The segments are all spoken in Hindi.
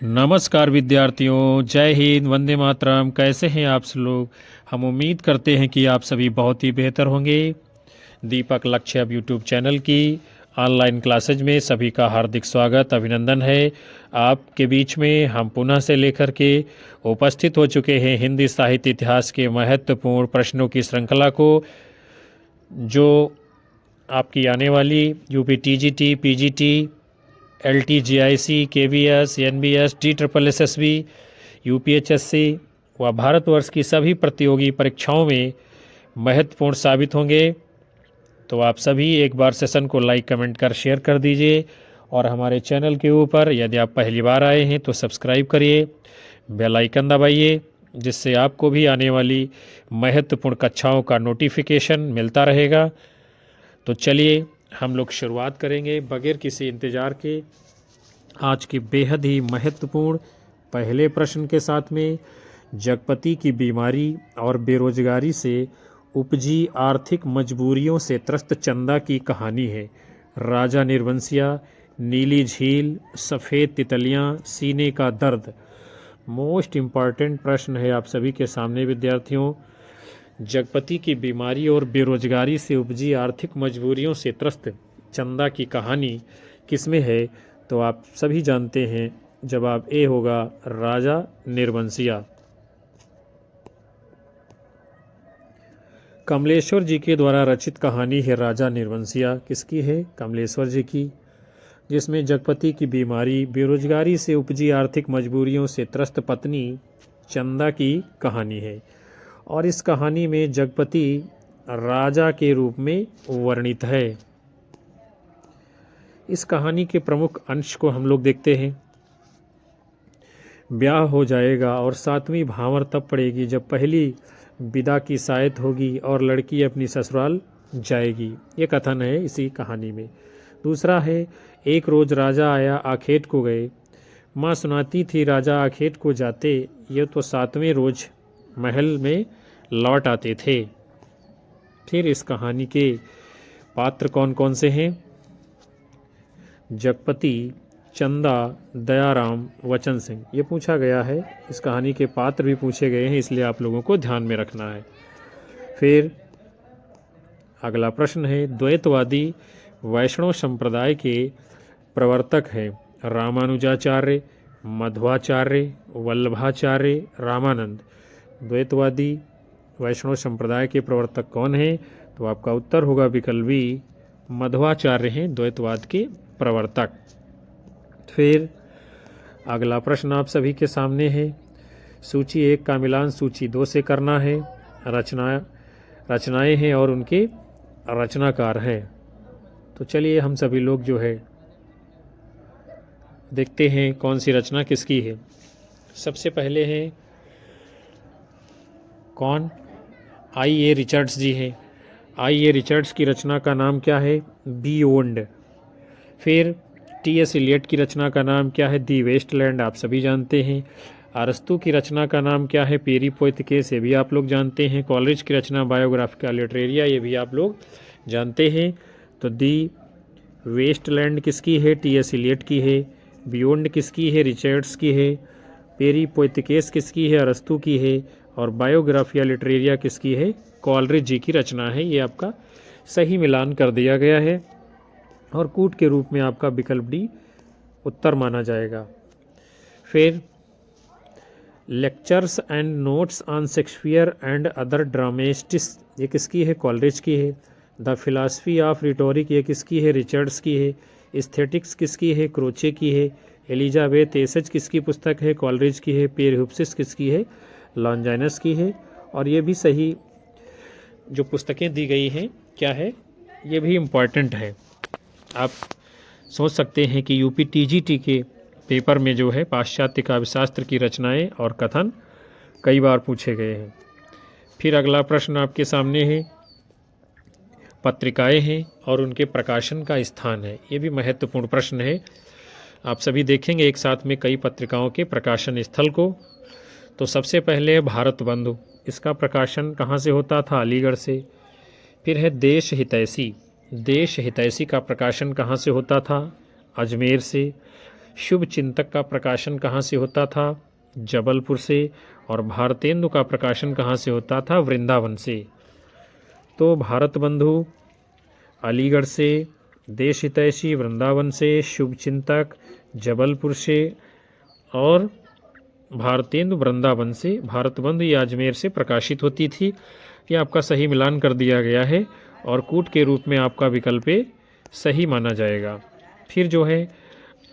नमस्कार विद्यार्थियों, जय हिंद, वंदे मातरम। कैसे हैं आप सब लोग? हम उम्मीद करते हैं कि आप सभी बहुत ही बेहतर होंगे। दीपक लक्ष्य अब यूट्यूब चैनल की ऑनलाइन क्लासेज में सभी का हार्दिक स्वागत अभिनंदन है। आपके बीच में हम पुनः से लेकर के उपस्थित हो चुके हैं हिंदी साहित्य इतिहास के महत्वपूर्ण प्रश्नों की श्रृंखला को, जो आपकी आने वाली UP TGT, PGT, LTGIC, KVS, NBS, DSSSB, UPHSC व भारतवर्ष की सभी प्रतियोगी परीक्षाओं में महत्वपूर्ण साबित होंगे। तो आप सभी एक बार सेशन को लाइक, कमेंट कर शेयर कर दीजिए और हमारे चैनल के ऊपर यदि आप पहली बार आए हैं तो सब्सक्राइब करिए, बेल आइकन दबाइए, जिससे आपको भी आने वाली महत्वपूर्ण कक्षाओं का नोटिफिकेशन मिलता रहेगा। तो चलिए हम लोग शुरुआत करेंगे बगैर किसी इंतज़ार के आज के बेहद ही महत्वपूर्ण पहले प्रश्न के साथ में। जगपति की बीमारी और बेरोजगारी से उपजी आर्थिक मजबूरियों से त्रस्त चंदा की कहानी है। राजा निर्वंशिया, नीली झील, सफ़ेद तितलियां, सीने का दर्द। मोस्ट इम्पॉर्टेंट प्रश्न है आप सभी के सामने विद्यार्थियों। जगपति की बीमारी और बेरोजगारी से उपजी आर्थिक मजबूरियों से त्रस्त चंदा की कहानी किसमें है? तो आप सभी जानते हैं, जवाब ए होगा राजा निर्वंशिया। कमलेश्वर जी के द्वारा रचित कहानी है राजा निर्वंशिया। किसकी है? कमलेश्वर जी की, जिसमें जगपति की बीमारी, बेरोजगारी से उपजी आर्थिक मजबूरियों से त्रस्त पत्नी चंदा की कहानी है। और इस कहानी में जगपति राजा के रूप में वर्णित है। इस कहानी के प्रमुख अंश को हम लोग देखते हैं। ब्याह हो जाएगा और 7वीं भांवर तब पड़ेगी जब पहली विदा की सायत होगी और लड़की अपनी ससुराल जाएगी। ये कथन है इसी कहानी में। दूसरा है, एक रोज राजा आया, आखेट को गए। माँ सुनाती थी राजा आखेट को जाते, ये तो 7वें रोज महल में लौट आते थे। फिर इस कहानी के पात्र कौन कौन से हैं? जगपति, चंदा, दयाराम, वचन सिंह। ये पूछा गया है। इस कहानी के पात्र भी पूछे गए हैं, इसलिए आप लोगों को ध्यान में रखना है। फिर अगला प्रश्न है, द्वैतवादी वैष्णव संप्रदाय के प्रवर्तक हैं रामानुजाचार्य, मध्वाचार्य, वल्लभाचार्य, रामानंद। द्वैतवादी वैष्णव संप्रदाय के प्रवर्तक कौन हैं? तो आपका उत्तर होगा विकल्प बी, मध्वाचार्य हैं द्वैतवाद के प्रवर्तक। फिर अगला प्रश्न आप सभी के सामने है। सूची 1 का मिलान सूची 2 से करना है। रचनाएं हैं और उनके रचनाकार हैं। तो चलिए हम सभी लोग जो है देखते हैं कौन सी रचना किसकी है। सबसे पहले हैं कौन? I.A. रिचर्ड्स जी हैं। I.A. रिचर्ड्स की रचना का नाम क्या है? बियॉन्ड। फिर T.S. इलियट की रचना का नाम क्या है? दी वेस्टलैंड, आप सभी जानते हैं। अरस्तू की रचना का नाम क्या है? पेरिपोइथिकेस, ये भी आप लोग जानते हैं। कॉलरिज की रचना बायोग्राफिका लिटरेरिया, ये भी आप लोग जानते हैं। तो दी वेस्टलैंड किसकी है? T.S. इलियट की है। बियॉन्ड किसकी है? रिचर्ड्स की है। पेरिपोइथिकेस किसकी है? अरस्तू की है। और बायोग्राफिया लिटरेरिया किसकी है? कॉलरिज जी की रचना है। ये आपका सही मिलान कर दिया गया है और कूट के रूप में आपका विकल्प डी उत्तर माना जाएगा। फिर lectures and notes on Shakespeare and other dramatist, ये किसकी है? कॉलरिज की है। द फिलॉसफी ऑफ रिटोरिक, ये किसकी है? रिचर्ड्स की है। एस्थेटिक्स किसकी है? क्रोचे की है। एलिजाबेथ एसेज किसकी पुस्तक है? कॉलरिज की है। पेरहुप्सिस किसकी है? लॉन्जाइनस की है। और ये भी सही जो पुस्तकें दी गई हैं क्या है, ये भी इम्पॉर्टेंट है। आप सोच सकते हैं कि यूपी टीजीटी के पेपर में जो है पाश्चात्य काव्यशास्त्र की रचनाएं और कथन कई बार पूछे गए हैं। फिर अगला प्रश्न आपके सामने है, पत्रिकाएं हैं और उनके प्रकाशन का स्थान है। ये भी महत्वपूर्ण प्रश्न है। आप सभी देखेंगे एक साथ में कई पत्रिकाओं के प्रकाशन स्थल को। तो सबसे पहले है भारत बंधु, इसका प्रकाशन कहाँ से होता था? अलीगढ़ से। फिर है देश हितैषी, देश हितैषी का प्रकाशन कहाँ से होता था? अजमेर से। शुभ चिंतक का प्रकाशन कहाँ से होता था? जबलपुर से। और भारतेंदु का प्रकाशन कहाँ से होता था? वृंदावन से। तो भारत बंधु अलीगढ़ से, देश हितैषी वृंदावन से, शुभ चिंतक जबलपुर से और भारतेंदु वृंदावन से, भारत बंधु ये अजमेर से प्रकाशित होती थी। ये आपका सही मिलान कर दिया गया है और कूट के रूप में आपका विकल्प सही माना जाएगा। फिर जो है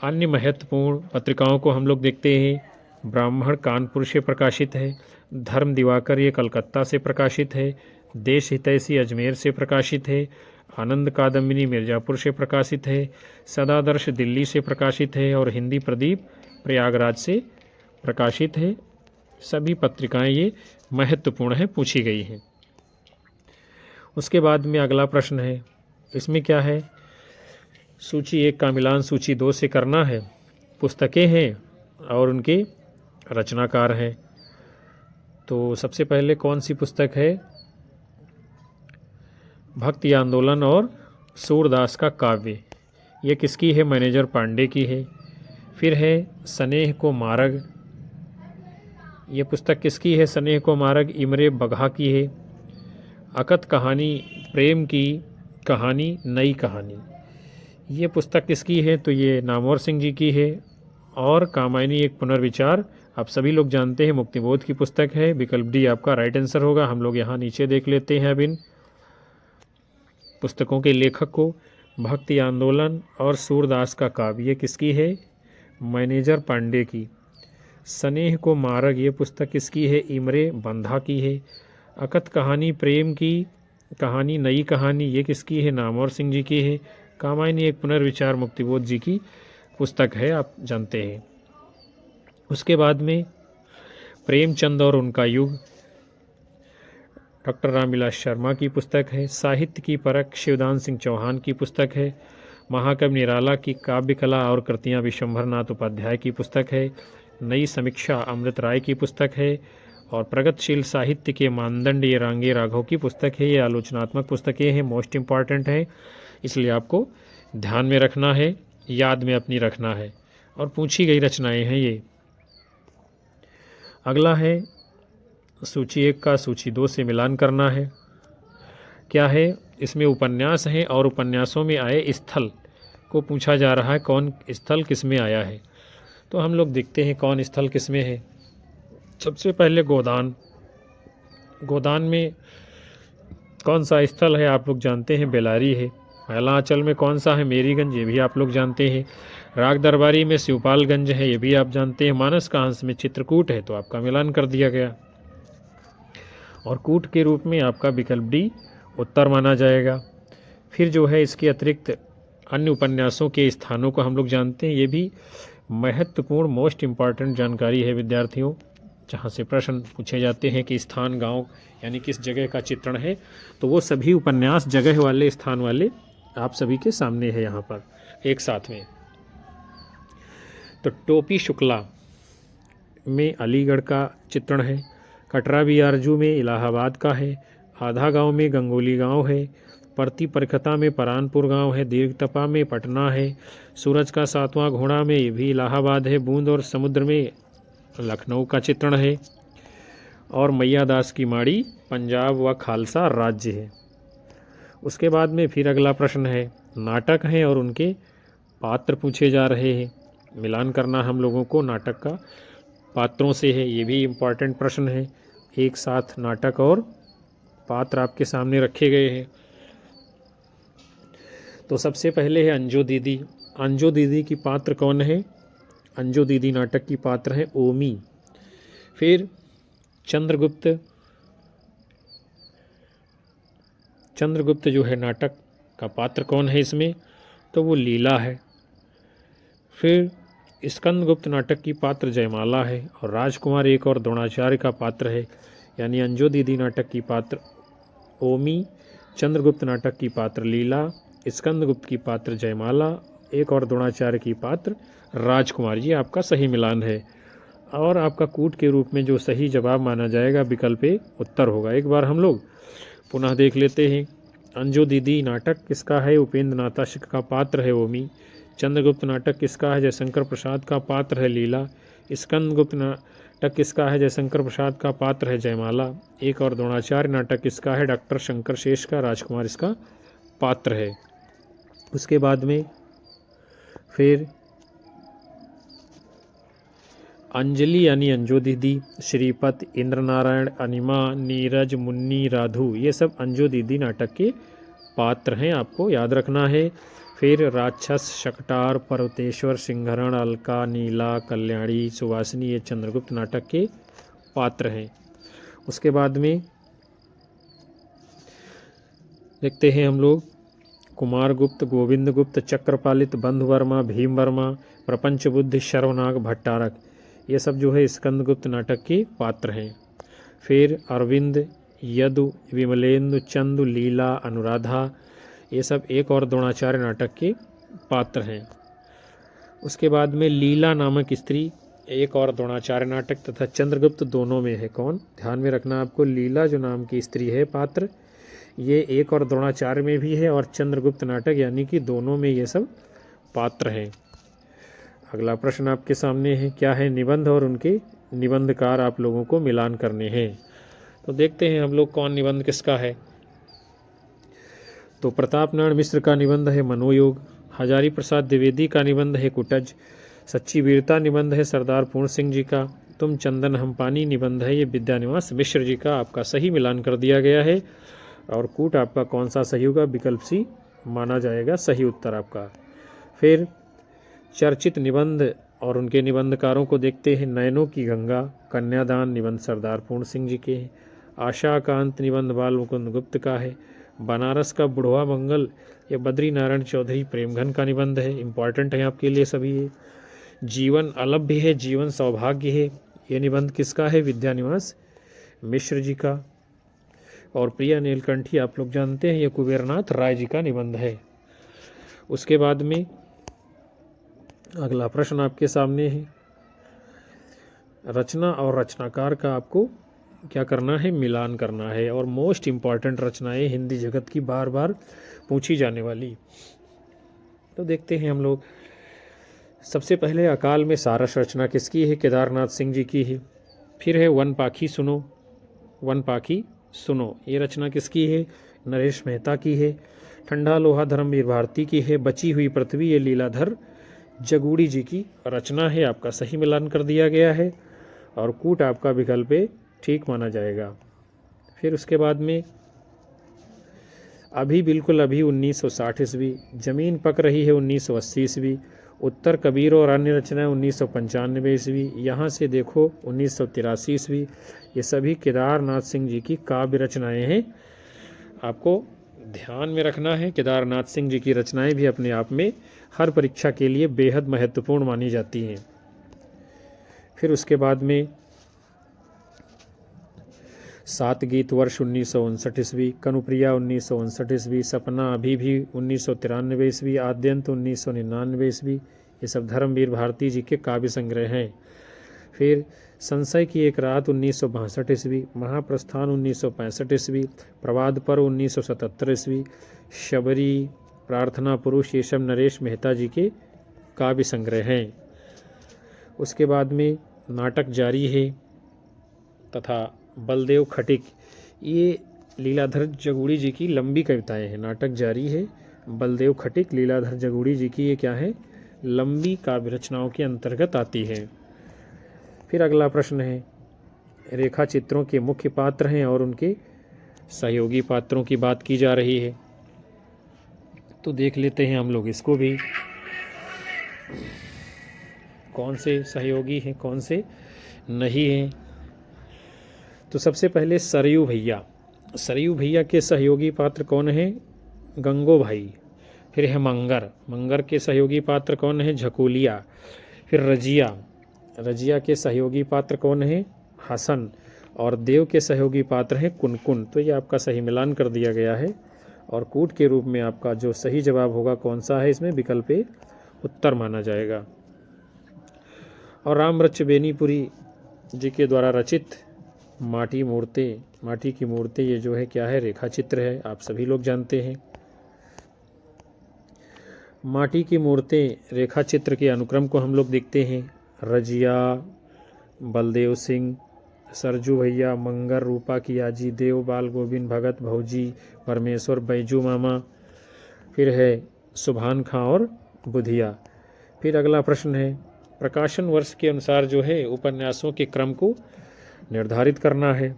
अन्य महत्वपूर्ण पत्रिकाओं को हम लोग देखते हैं। ब्राह्मण कानपुर से प्रकाशित है, धर्म दिवाकर ये कलकत्ता से प्रकाशित है, देश हितैषी अजमेर से प्रकाशित है, आनंद कादम्बिनी मिर्ज़ापुर से प्रकाशित है, सदादर्श दिल्ली से प्रकाशित है और हिंदी प्रदीप प्रयागराज से प्रकाशित है। सभी पत्रिकाएं ये महत्वपूर्ण हैं, पूछी गई हैं। उसके बाद में अगला प्रश्न है, इसमें क्या है? सूची 1 का मिलान सूची 2 से करना है। पुस्तकें हैं और उनके रचनाकार हैं। तो सबसे पहले कौन सी पुस्तक है? भक्ति आंदोलन और सूरदास का काव्य। ये किसकी है? मैनेजर पांडे की है। फिर है स्नेह को मार्ग। ये पुस्तक किसकी है? स्नेह को मार्ग इमरे बघा की है। अकथ कहानी प्रेम की कहानी नई कहानी, ये पुस्तक किसकी है? तो ये नामवर सिंह जी की है। और कामायनी एक पुनर्विचार आप सभी लोग जानते हैं, मुक्तिबोध की पुस्तक है। विकल्प डी आपका राइट आंसर होगा। हम लोग यहाँ नीचे देख लेते हैं अब इन पुस्तकों के लेखक को। भक्ति आंदोलन और सूरदास का काव्य ये किसकी है? मैनेजर पांडे की। स्नेह को मार्ग ये पुस्तक किसकी है? इमरे बंधा की है। अकथ कहानी प्रेम की कहानी नई कहानी ये किसकी है? नामवर सिंह जी की है। कामायनी एक पुनर्विचार मुक्तिबोध जी की पुस्तक है, आप जानते हैं। उसके बाद में प्रेमचंद और उनका युग डॉक्टर रामविलास शर्मा की पुस्तक है। साहित्य की परख शिवदान सिंह चौहान की पुस्तक है। महाकवि निराला की काव्य कला और कृतियाँ विश्वंभर नाथ उपाध्याय की पुस्तक है। नई समीक्षा अमृत राय की पुस्तक है। और प्रगतिशील साहित्य के मानदंड ये रांगे राघव की पुस्तक है। ये आलोचनात्मक पुस्तकें हैं, मोस्ट इम्पॉर्टेंट है, इसलिए आपको ध्यान में रखना है, याद में अपनी रखना है और पूछी गई रचनाएं हैं ये। अगला है सूची 1 का सूची 2 से मिलान करना है। क्या है? इसमें उपन्यास हैं और उपन्यासों में आए स्थल को पूछा जा रहा है, कौन स्थल किस में आया है। तो हम लोग देखते हैं कौन स्थल किस में है। सबसे पहले गोदान। गोदान में कौन सा स्थल है? आप लोग जानते हैं, बेलारी है। मैलांचल में कौन सा है? मेरीगंज, ये भी आप लोग जानते हैं। राग दरबारी में शिवपालगंज है, ये भी आप जानते हैं। मानस का अंश में चित्रकूट है, तो आपका मिलान कर दिया गया। और कूट के रूप में आपका विकल्प डी उत्तर माना जाएगा। फिर जो है इसके अतिरिक्त अन्य उपन्यासों के स्थानों को हम लोग जानते हैं। ये भी महत्वपूर्ण मोस्ट इम्पॉर्टेंट जानकारी है विद्यार्थियों, जहाँ से प्रश्न पूछे जाते हैं कि स्थान गांव यानी किस जगह का चित्रण है, तो वो सभी उपन्यास जगह वाले स्थान वाले आप सभी के सामने है यहाँ पर एक साथ में। तो टोपी शुक्ला में अलीगढ़ का चित्रण है। कटरा बियारजू में इलाहाबाद का है। आधा गांव में गंगोली गांव है। परती परखता में परानपुर गांव है। दीर्घतपा में पटना है। सूरज का 7वां घोड़ा में ये भी इलाहाबाद है। बूंद और समुद्र में लखनऊ का चित्रण है। और मैया दास की माड़ी पंजाब व खालसा राज्य है। उसके बाद में फिर अगला प्रश्न है, नाटक हैं और उनके पात्र पूछे जा रहे हैं। मिलान करना हम लोगों को नाटक का पात्रों से है, ये भी इम्पॉर्टेंट प्रश्न है। एक साथ नाटक और पात्र आपके सामने रखे गए हैं। तो सबसे पहले है अंजू दीदी। अंजू दीदी की पात्र कौन है? अंजू दीदी नाटक की पात्र है ओमी। फिर चंद्रगुप्त। चंद्रगुप्त जो है नाटक का पात्र कौन है इसमें? तो वो लीला है। फिर स्कंदगुप्त नाटक की पात्र जयमाला है। और राजकुमार एक और द्रोणाचार्य का पात्र है। यानी अंजू दीदी नाटक की पात्र ओमी, चंद्रगुप्त नाटक की पात्र लीला, स्कंदगुप्त की पात्र जयमाला, एक और द्रोणाचार्य की पात्र राजकुमार। ये आपका सही मिलान है। और आपका कूट के रूप में जो सही जवाब माना जाएगा विकल्प ए उत्तर होगा। एक बार हम लोग पुनः देख लेते हैं। अंजू दीदी नाटक किसका है? उपेंद्र नाथ का पात्र है ओमी। चंद्रगुप्त नाटक किसका है? जयशंकर प्रसाद का। पात्र है लीला। स्कंदगुप्त नाटक किसका है? जयशंकर प्रसाद का। पात्र है जयमाला। एक और द्रोणाचार्य नाटक किसका है? डॉक्टर शंकर शेष का। राजकुमार इसका पात्र है। उसके बाद में फिर अंजलि यानी अंजो दीदी, श्रीपत, इंद्रनारायण, अनिमा, नीरज, मुन्नी, राधु, ये सब अंजो दीदी नाटक के पात्र हैं, आपको याद रखना है। फिर राक्षस, शकटार, पर्वतेश्वर, सिंहरण, अलका, नीला, कल्याणी, सुवासिनी, ये चंद्रगुप्त नाटक के पात्र हैं। उसके बाद में देखते हैं हम लोग कुमार गुप्त, गोविंद गुप्त, चक्रपालित, बंधुवर्मा, भीमवर्मा, प्रपंच बुद्धि, शर्वनाग, भट्टारक, ये सब जो है स्कंदगुप्त नाटक के पात्र हैं। फिर अरविंद, यदु, विमलेंदु, चंदु, लीला, अनुराधा, ये सब एक और द्रोणाचार्य नाटक के पात्र हैं। उसके बाद में लीला नामक स्त्री एक और द्रोणाचार्य नाटक तथा चंद्रगुप्त दोनों में है। कौन? ध्यान में रखना आपको, लीला जो नाम की स्त्री है पात्र, ये एक और द्रोणाचार्य में भी है और चंद्रगुप्त नाटक यानी कि दोनों में ये सब पात्र हैं। अगला प्रश्न आपके सामने है, क्या है? निबंध और उनके निबंधकार आप लोगों को मिलान करने हैं। तो देखते हैं हम लोग कौन निबंध किसका है। तो प्रताप नारायण मिश्र का निबंध है मनोयोग, हजारी प्रसाद द्विवेदी का निबंध है कुटज, सच्ची वीरता निबंध है सरदार पूर्ण सिंह जी का, तुम चंदन हम पानी निबंध है ये विद्यानिवास मिश्र जी का। आपका सही मिलान कर दिया गया है। और कूट आपका कौन सा सही होगा? विकल्प सी माना जाएगा सही उत्तर आपका। फिर चर्चित निबंध और उनके निबंधकारों को देखते हैं। नयनों की गंगा, कन्यादान निबंध सरदार पूर्ण सिंह जी के हैं। आशाकांत निबंध बाल मुकुंद गुप्त का है। बनारस का बुढ़वा मंगल ये बद्री नारायण चौधरी प्रेमघन का निबंध है, इंपॉर्टेंट है आपके लिए सभी ये। जीवन अलभ्य है, जीवन सौभाग्य है, ये निबंध किसका है? विद्यानिवास मिश्र जी का। और प्रिया नीलकंठी आप लोग जानते हैं ये कुबेरनाथ राय जी का निबंध है। उसके बाद में अगला प्रश्न आपके सामने है, रचना और रचनाकार का आपको क्या करना है? मिलान करना है। और मोस्ट इम्पॉर्टेंट रचनाएं हिंदी जगत की बार बार पूछी जाने वाली। तो देखते हैं हम लोग। सबसे पहले अकाल में सारस रचना किसकी है? केदारनाथ सिंह जी की है। फिर है वन पाखी सुनो, वन पाखी सुनो, ये रचना किसकी है? नरेश मेहता की है। ठंडा लोहा धर्मवीर भारती की है। बची हुई पृथ्वी ये लीलाधर जगूड़ी जी की रचना है। आपका सही मिलान कर दिया गया है और कूट आपका विकल्प ठीक माना जाएगा। फिर उसके बाद में अभी बिल्कुल अभी 1960 ईस्वी, जमीन पक रही है 1980 ईस्वी, उत्तर कबीर और अन्य रचनाएं 1995 ईस्वी, यहाँ से देखो 1983 ईस्वी, ये सभी केदारनाथ सिंह जी की काव्य रचनाएं हैं। आपको ध्यान में रखना है, केदारनाथ सिंह जी की रचनाएं भी अपने आप में हर परीक्षा के लिए बेहद महत्वपूर्ण मानी जाती हैं। फिर उसके बाद में सात गीत वर्ष 1959 ईस्वी, कनुप्रिया 1959 ईस्वी, सपना अभी भी 1993 ईस्वी, आद्यंत 1999 ईस्वी, ये सब धर्मवीर भारती जी के काव्य संग्रह हैं। फिर संशय की एक रात 1962 ईस्वी, महाप्रस्थान 1965 ईस्वी, प्रवाद पर्व 1977 ईस्वी, शबरी, प्रार्थना पुरुष, ये सब नरेश मेहता जी के काव्य संग्रह हैं। उसके बाद में नाटक जारी है तथा बलदेव खटिक, ये लीलाधर जगूड़ी जी की लंबी कविताएं हैं। नाटक जारी है, बलदेव खटिक, लीलाधर जगूड़ी जी की ये क्या है? लंबी काव्य रचनाओं के अंतर्गत आती है। फिर अगला प्रश्न है, रेखा चित्रों के मुख्य पात्र हैं और उनके सहयोगी पात्रों की बात की जा रही है। तो देख लेते हैं हम लोग इसको भी, कौन से सहयोगी हैं कौन से नहीं हैं। तो सबसे पहले सरयू भैया, सरयू भैया के सहयोगी पात्र कौन हैं? गंगो भाई। फिर है मंगर, मंगर के सहयोगी पात्र कौन है? झकोलिया। फिर रजिया, रजिया के सहयोगी पात्र कौन है? हसन। और देव के सहयोगी पात्र हैं कुनकुन। तो ये आपका सही मिलान कर दिया गया है और कूट के रूप में आपका जो सही जवाब होगा कौन सा है? इसमें विकल्प ए उत्तर माना जाएगा। और रामवृक्ष बेनीपुरी जी के द्वारा रचित माटी मूर्तें, माटी की मूर्तें, ये जो है क्या है? रेखा चित्र है, आप सभी लोग जानते हैं। माटी की मूर्तें रेखा चित्र के अनुक्रम को हम लोग देखते हैं। रजिया, बलदेव सिंह, सरजू भैया, मंगर, रूपा कियाजी, देव, बाल गोविंद, भगत, भौजी, परमेश्वर, बैजू मामा, फिर है सुभान खां और बुधिया। फिर अगला प्रश्न है, प्रकाशन वर्ष के अनुसार जो है उपन्यासों के क्रम को निर्धारित करना है,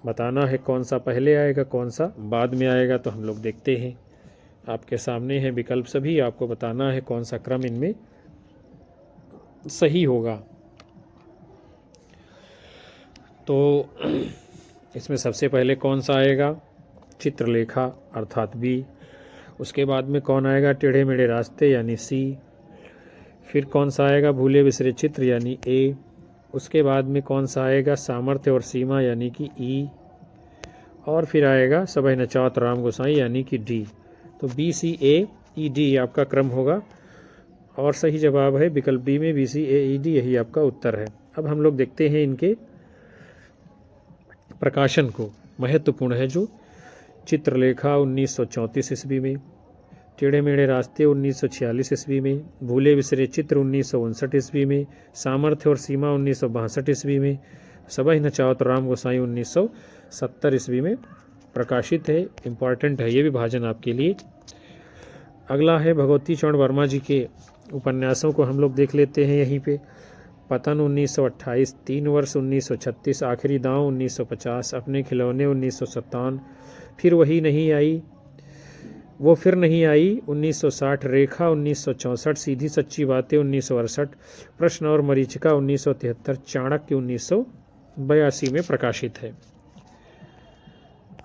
बताना है कौन सा पहले आएगा कौन सा बाद में आएगा। तो हम लोग देखते हैं, आपके सामने है विकल्प सभी, आपको बताना है कौन सा क्रम इनमें सही होगा। तो इसमें सबसे पहले कौन सा आएगा, चित्रलेखा अर्थात बी। उसके बाद में कौन आएगा, टेढ़े मेढ़े रास्ते यानी सी। फिर कौन सा आएगा, भूले बिसरे चित्र यानी ए। उसके बाद में कौन सा आएगा, सामर्थ्य और सीमा यानी कि ई। और फिर आएगा सबई नचावत राम गोसाई यानी कि डी। तो बी सी ए ई डी आपका क्रम होगा और सही जवाब है विकल्प डी में बी सी ए ई डी, यही आपका उत्तर है। अब हम लोग देखते हैं इनके प्रकाशन को, महत्वपूर्ण है जो चित्रलेखा 1934 ईस्वी में, टेढ़े मेढ़े रास्ते 1946 ईस्वी में, भूले बिसरे चित्र 1959 ईस्वी में, सामर्थ्य और सीमा 1962 ईस्वी में, सबई नचावत राम गोसाई 1970 ईस्वी में प्रकाशित है। इम्पॉर्टेंट है ये विभाजन आपके लिए। अगला है भगवती चरण वर्मा जी के उपन्यासों को हम लोग देख लेते हैं यहीं पे। पतन 1928, 3 वर्ष 1936, आखिरी दांव 1950, अपने खिलौने 1957, फिर वही नहीं आई वो फिर नहीं आई 1960, रेखा 1964, सीधी सच्ची बातें 1968, प्रश्न और मरीचिका 1973, चाणक्य 1982 में प्रकाशित है।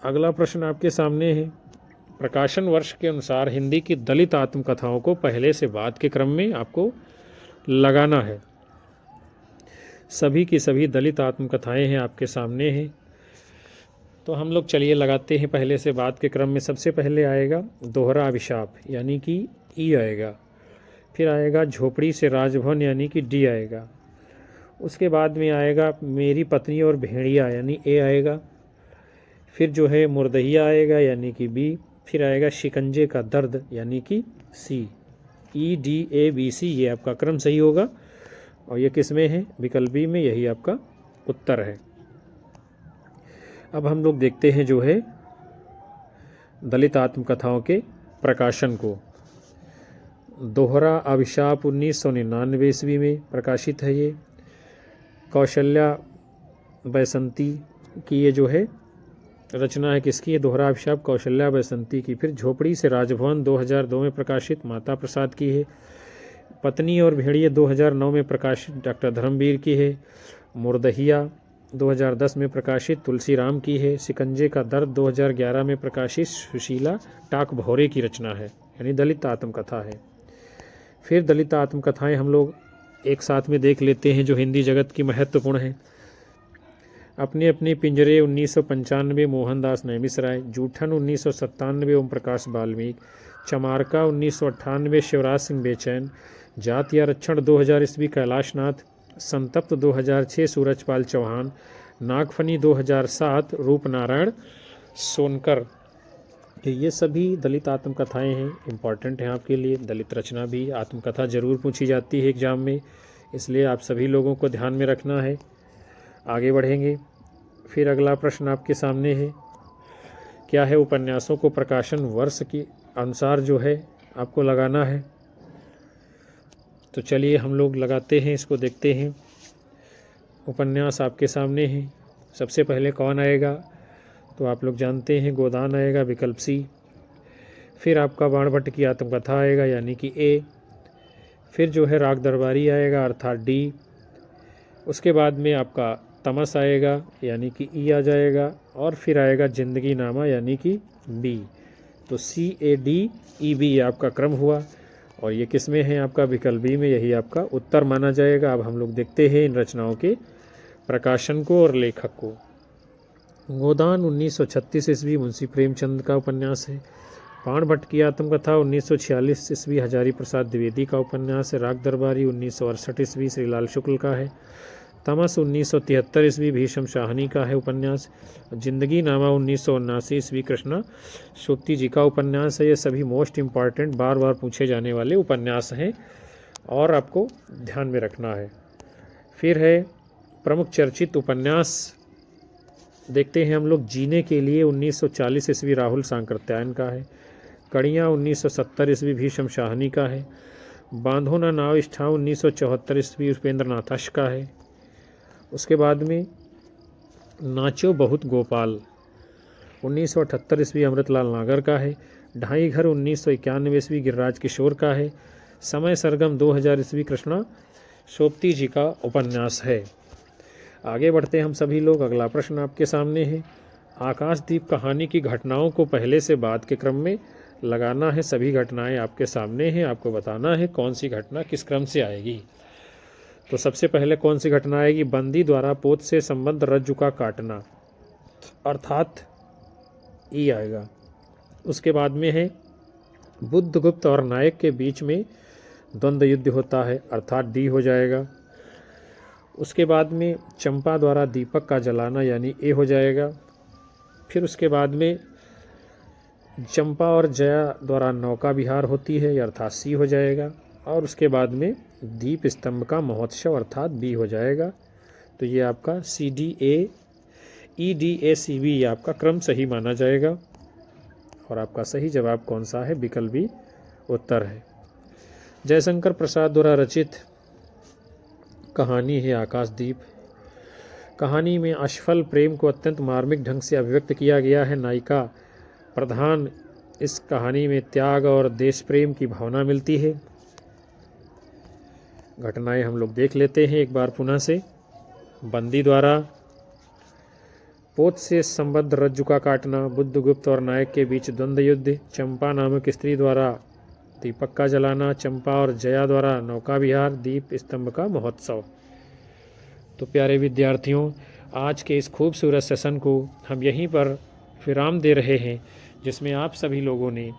अगला प्रश्न आपके सामने है, प्रकाशन वर्ष के अनुसार हिंदी की दलित आत्मकथाओं को पहले से बाद के क्रम में आपको लगाना है। सभी की सभी दलित आत्मकथाएं हैं आपके सामने हैं। तो हम लोग चलिए लगाते हैं पहले से बाद के क्रम में। सबसे पहले आएगा दोहरा अभिशाप यानी कि ई आएगा। फिर आएगा झोपड़ी से राजभवन यानी कि डी आएगा। उसके बाद में आएगा मेरी पत्नी और भेड़िया यानी ए आएगा। फिर जो है मुर्दहिया आएगा यानी कि बी। फिर आएगा शिकंजे का दर्द यानी कि सी। E D A B C, ये आपका क्रम सही होगा और ये किस में है, विकल्प बी में, यही आपका उत्तर है। अब हम लोग देखते हैं जो है दलित आत्मकथाओं के प्रकाशन को। दोहरा अभिशाप 1999 ईस्वी में प्रकाशित है ये। कौशल्या बैसंती की ये जो है रचना है, किसकी है, दोहरा अभिशाप कौशल्या बैसंती की। फिर झोपड़ी से राजभवन 2002 में प्रकाशित, माता प्रसाद की है। पत्नी और भेड़िए 2009 में प्रकाशित, डॉक्टर धर्मवीर की है। मुर्दहिया 2010 में प्रकाशित, तुलसी राम की है। शिकंजे का दर्द 2011 में प्रकाशित, सुशीला टाक भौरे की रचना है, यानी दलित आत्मकथा है। फिर दलित आत्मकथाएं हम लोग एक साथ में देख लेते हैं जो हिंदी जगत की महत्वपूर्ण है। अपने अपने पिंजरे 1995 मोहनदास नैमिषराय। जूठन 1997 ओम प्रकाश वाल्मीकि। चमारका 1998 शिवराज सिंह बेचैन। जात या रक्षण 2000 ईस्वी कैलाश नाथ। संतप्त 2006 सूरजपाल चौहान। नागफनी 2007 रूपनारायण सोनकर। ये सभी दलित आत्मकथाएं हैं, इम्पॉर्टेंट हैं आपके लिए। दलित रचना भी आत्मकथा जरूर पूछी जाती है एग्जाम में, इसलिए आप सभी लोगों को ध्यान में रखना है। आगे बढ़ेंगे। फिर अगला प्रश्न आपके सामने है, क्या है, उपन्यासों को प्रकाशन वर्ष के अनुसार जो है आपको लगाना है। तो चलिए हम लोग लगाते हैं, इसको देखते हैं। उपन्यास आपके सामने हैं। सबसे पहले कौन आएगा, तो आप लोग जानते हैं गोदान आएगा, विकल्प सी। फिर आपका बाणभट्ट की आत्मकथा आएगा यानी कि ए। फिर जो है राग दरबारी आएगा अर्थात डी। उसके बाद में आपका तमस आएगा यानी कि ई आ जाएगा। और फिर आएगा जिंदगी नामा यानी कि बी। तो सी ए डी ई बी आपका क्रम हुआ और ये किस में है, आपका विकल्प बी में, यही आपका उत्तर माना जाएगा। अब हम लोग देखते हैं इन रचनाओं के प्रकाशन को और लेखक को। गोदान 1936 ईस्वी मुंशी प्रेमचंद का उपन्यास है। बाणभट्ट की आत्मकथा 1946 ईस्वी हजारी प्रसाद द्विवेदी का उपन्यास है। राग दरबारी 1968 ईस्वी श्रीलाल शुक्ल का है। तमस 1973 ईस्वी भीष्म शाहनी का है उपन्यास। जिंदगी नामा 1979 ईस्वी कृष्णा सोप्ती जी का उपन्यास है। ये सभी मोस्ट इम्पॉर्टेंट बार बार पूछे जाने वाले उपन्यास हैं और आपको ध्यान में रखना है। फिर है प्रमुख चर्चित उपन्यास देखते हैं हम लोग। जीने के लिए 1940 ईस्वी राहुल सांकृत्यायन का है। कड़ियाँ 1970 ईस्वी भीष्म शाहनी का है। बांधो ना नाव इष्ठा 1974 ईस्वी उपेंद्र नाथाश का है। उसके बाद में नाचो बहुत गोपाल 1978 ईस्वी अमृतलाल नागर का है। ढाई घर 1991 ईस्वी गिरिराज किशोर का है। समय सरगम 2000 ईस्वी कृष्णा सोप्ती जी का उपन्यास है। आगे बढ़ते हम सभी लोग। अगला प्रश्न आपके सामने है। आकाशदीप कहानी की घटनाओं को पहले से बाद के क्रम में लगाना है। सभी घटनाएं आपके सामने हैं, आपको बताना है कौन सी घटना किस क्रम से आएगी। तो सबसे पहले कौन सी घटना आएगी? बंदी द्वारा पोत से संबंध रज्जु का काटना, अर्थात ई आएगा। उसके बाद में है बुद्धगुप्त और नायक के बीच में द्वंद्व युद्ध होता है, अर्थात डी हो जाएगा। उसके बाद में चंपा द्वारा दीपक का जलाना यानी ए हो जाएगा। फिर उसके बाद में चंपा और जया द्वारा नौका विहार होती है, अर्थात सी हो जाएगा। और उसके बाद में दीप स्तंभ का महोत्सव अर्थात बी हो जाएगा। तो ये आपका CDAEDACB ये आपका क्रम सही माना जाएगा और आपका सही जवाब कौन सा है? विकल्प बी उत्तर है। जयशंकर प्रसाद द्वारा रचित कहानी है आकाशदीप। कहानी में असफल प्रेम को अत्यंत मार्मिक ढंग से अभिव्यक्त किया गया है। नायिका प्रधान इस कहानी में त्याग और देश प्रेम की भावना मिलती है। घटनाएं हम लोग देख लेते हैं एक बार पुनः से। बंदी द्वारा पोत से संबद्ध रज्जु का काटना, बुद्धगुप्त और नायक के बीच द्वंद्व युद्ध, चंपा नामक स्त्री द्वारा दीपक का जलाना, चंपा और जया द्वारा नौका विहार, दीप स्तंभ का महोत्सव। तो प्यारे विद्यार्थियों, आज के इस खूबसूरत सेशन को हम यहीं पर विराम दे रहे हैं, जिसमें आप सभी लोगों ने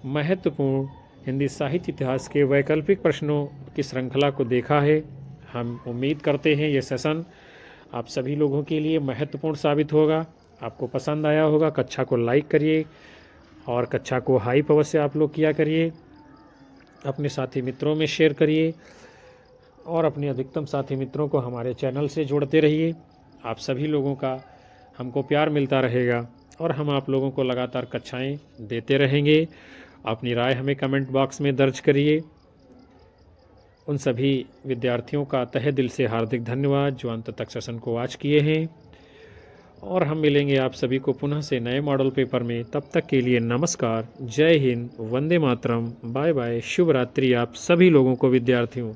महत्वपूर्ण हिंदी साहित्य इतिहास के वैकल्पिक प्रश्नों की श्रृंखला को देखा है। हम उम्मीद करते हैं ये सेशन आप सभी लोगों के लिए महत्वपूर्ण साबित होगा, आपको पसंद आया होगा। कक्षा को लाइक करिए और कक्षा को हाइप अवश्य आप लोग किया करिए। अपने साथी मित्रों में शेयर करिए और अपने अधिकतम साथी मित्रों को हमारे चैनल से जोड़ते रहिए। आप सभी लोगों का हमको प्यार मिलता रहेगा और हम आप लोगों को लगातार कक्षाएं देते रहेंगे। अपनी राय हमें कमेंट बॉक्स में दर्ज करिए। उन सभी विद्यार्थियों का तहे दिल से हार्दिक धन्यवाद जो अंत तक सेशन को वॉच किए हैं, और हम मिलेंगे आप सभी को पुनः से नए मॉडल पेपर में। तब तक के लिए नमस्कार, जय हिंद, वंदे मातरम, बाय बाय, शुभ रात्रि आप सभी लोगों को विद्यार्थियों।